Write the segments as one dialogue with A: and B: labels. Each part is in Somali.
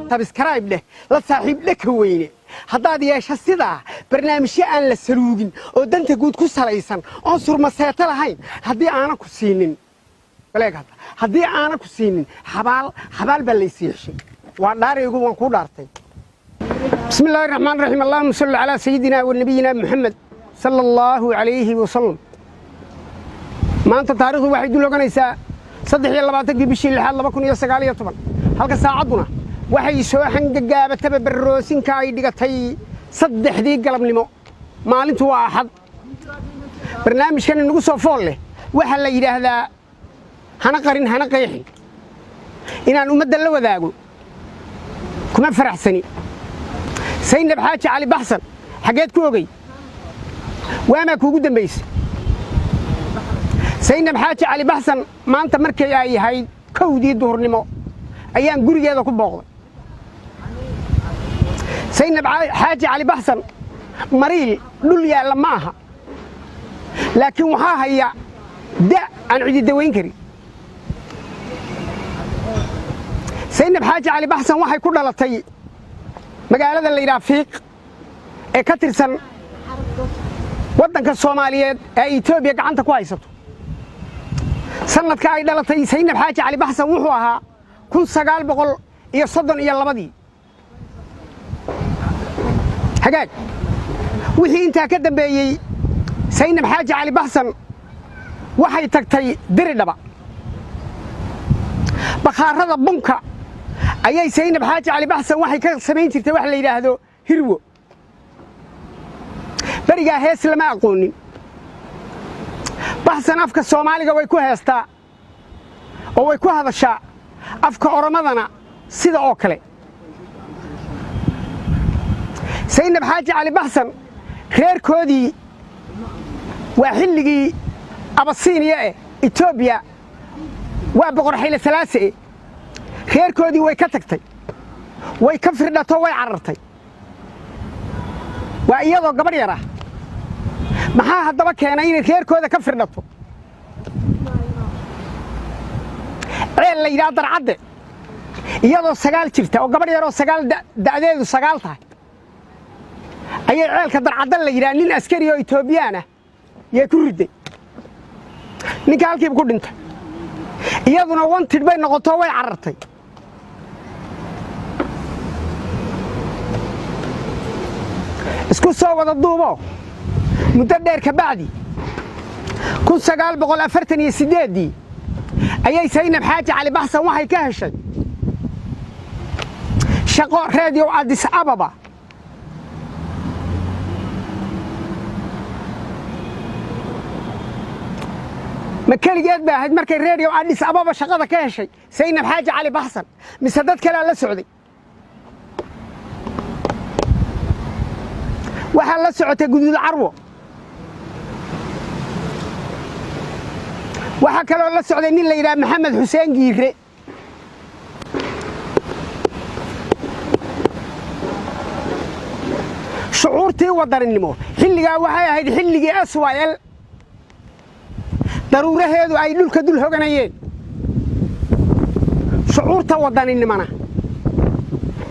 A: سبسكرايب له لا صاحب لك وينه هذا يا شسيدا برنامج أنا للسلوجين ودنت جود كسرائيسان أنصر مسيرة لهين هذه أنا كسينين بلاك هذه أنا كسينين حبال بالليسيش ودار يقول كودارتي بسم الله الرحمن الرحيم اللهم صل على سيدنا ونبينا محمد صلى الله عليه وسلم ما أنت تاريخ واحد يقول لك نيسا صدق يلا بعتك بشيء الحال الله بكون يسقالي طبعا هلك ساعدنا waxay soo xangaabata barroosinka ay dhigatay saddexdii galabnimo maalintu waa axad barnaamijkan inagu soo fool leh waxa la yiraahdaa hana qarin hana qeexin inaan ummadda la wadaago kuma faraxsani Saynab Xaaji Cali Baxsan xageed ku ogay waama kuugu dambeysay Saynab Xaaji Cali Baxsan maanta markay ay ahayd kowdii duhurnimo ayaan gurigeeda ku booqday Saynab Xaaji Cali Baxsan mariil dhul yaala ma aha laakiin waxa haya da aan cidi daweyn kari Saynab Xaaji Cali Baxsan waxay ku dhalatay magaalada la yiraahdo Fiiq ee ka tirsan wadanka Soomaaliyeed ee Itoobiya gacanta ku haysato sanadka ay dhalatay Saynab Xaaji Cali Baxsan wuxuu ahaa 1932 حاجات وحي انت كدنبيي Saynab Xaaji Cali Baxsan waxay tagtay diridhaba bakhaarada bunka ayay Saynab Xaaji Cali Baxsan waxay ka sameyn jirtay wax la yiraahdo hirwo bariga hees lama aqoonin Baxsan afka Soomaaliga way ku heestaa oo way ku hadashaa afka Oromadana sida oo kale Saynab Xaaji Cali Baxsan reerkoodii waa xilligii Abasiiniya ee Itoobiya waa boqor Hayle Salaase reerkoodii way ka tagtay way ka firdhato way carartay waa iyadoo gabadh yar ah maxaa hadaba keenay in reerkooda ka firdhato ceel la yiraahdo Darcadde iyadoo 9 jirta oo gabadh yar oo 9 da'deedu 9 tahay ayay ceelka Darcadde la yiraahdo nin askari oo Itoobiyaan ah yay ku riday ninka halkii ku dhintay iyaduna wanted bay noqoto way carartay isku soo wada duubo muddo dheer ka bacdi 1948 ayay Saynab Xaaji Cali Baxsan waxay ka heshay shaqo radio Addis Ababa ma kaligeed baa ahayd markay radio Addis Ababa shaqada ka heshay Saynab Xaaji Cali Baxsan mise dad kale la socday waxa la socotay guduud carwo waxa kale oo la socday nin la yiraahdo Maxamed Xuseen Giire shucuurtii wadaninimo xilliga waxay ahayd xilligii SYL daruuraheedu ay dhulka dul hoganayeen shucuurta wadaninimana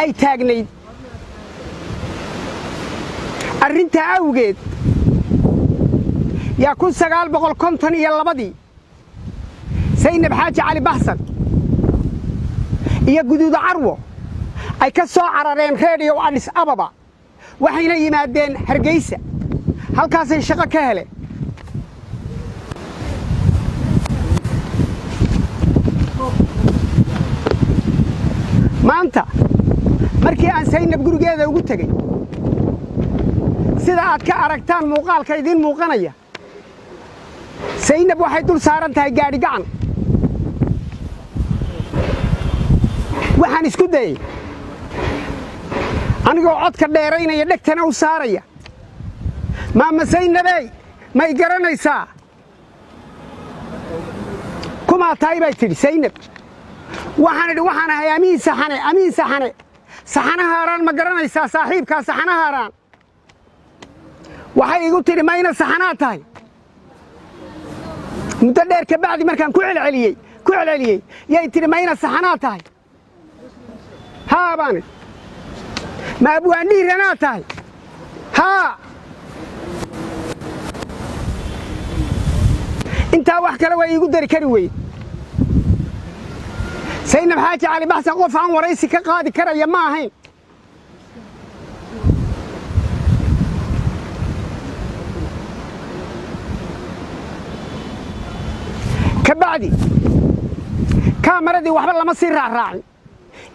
A: ay taagnayd arrinta awgeed yaa 1952 Saynab Xaaji Cali Baxsan iyo guduud carwo ay ka soo carareen radio Addis Ababa waxayna yimaadeen Hargeysa halkaas ay shaqo ka heleen maanta markii aan Saynab gurigeeda ugu tagay sida aad ka aragtaan muuqaalka idin muuqanaya Saynab waxay dul saaran tahay gaari gacan waxaan isku dayay anigoo codka dheeraynaya dhegtana u saaraya maama saynabey may garanaysaa kumaa tahay bay tidhi saynab waxaan idhi waxaan ahay amiin saxane saxana haaraan ma garanaysaa saaxiibkaa saxana haaraan waxay igu tidhi mayna saxanaa tahay muddo dheer ka bacdi markaan ku celceliyey yay tidhi mayna saxanaa tahay haa baan idhi ma abwaandhiiranaa tahay haa intaa wax kale waa iigu dari kari weyde saynab xaaji cali baxsan qof aan waraysi ka qaadi karaya ma ahayn ka bacdi kaamaradii waxba lama sii raacraacin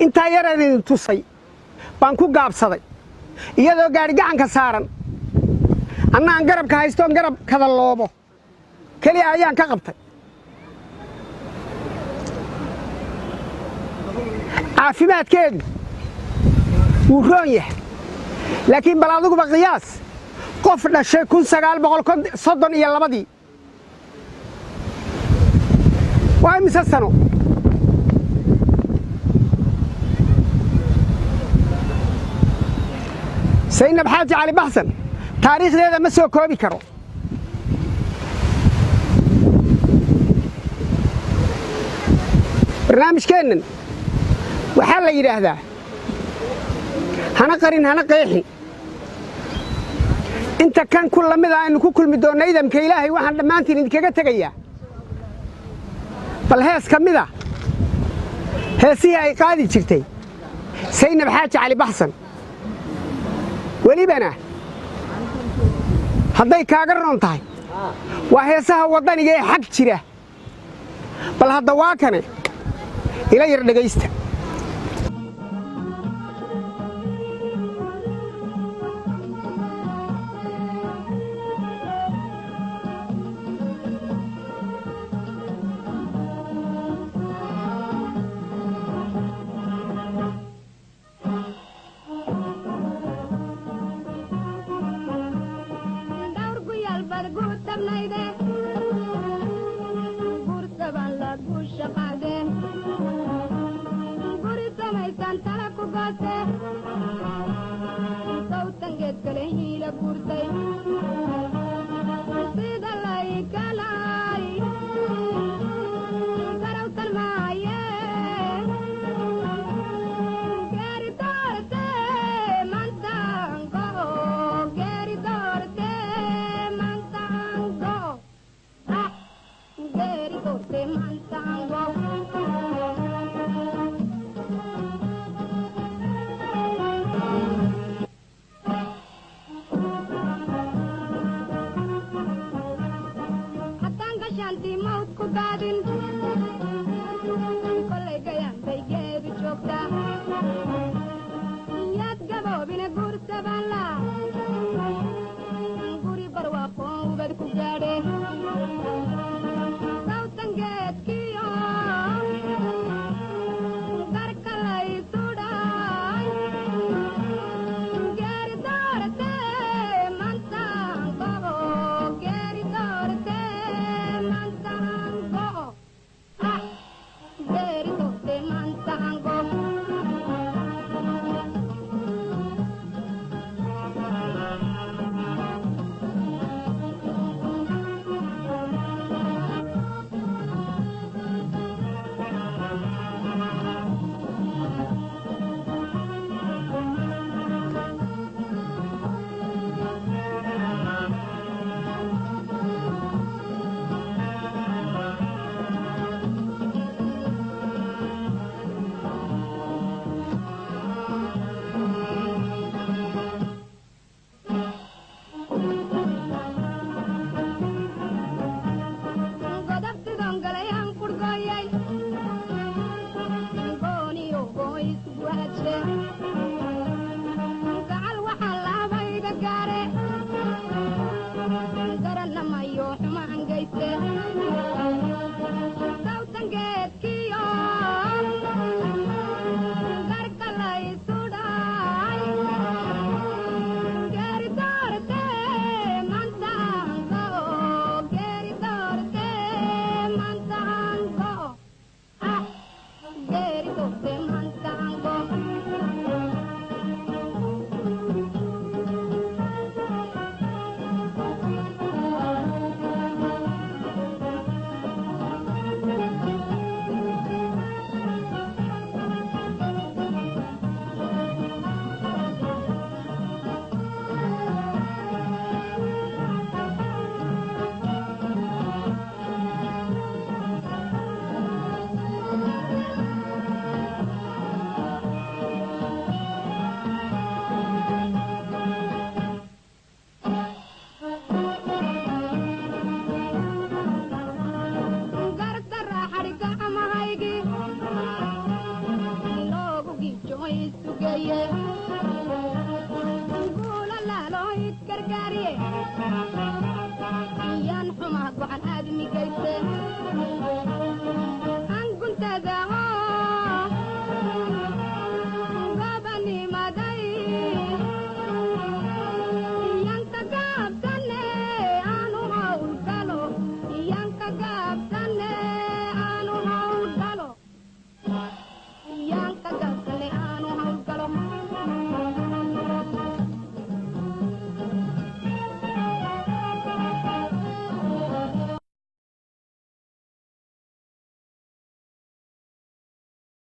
A: intaa yaraan idin tusay baan ku gaabsaday iyadoo gaadhi gacanka saaran annaan garabka haystoon garab kada loobo keliya ayaan ka qabtay caafimaadkeedu wuu roon yahay laakiin bal adiguba qiyaas qof dhashay 1932 waa imise sano saynab xaaji cali baxsan taariikhdeeda ma soo koobi karo barnaamijkeennan waxaa la yidhaahdaa hana qarin hana qeexin inta kan ku lamida aynu ku kulmi doonno idamka ilaahay waxaan dhammaantiin idinkaga tegayaa bal hees ka mida heesihii ay qaadi jirtay saynab xaaji cali baxsan welibana hadday kaaga roon tahay waa heesaha waddaniga ee xag jira bal hadda waa kane ila yar dhegaysta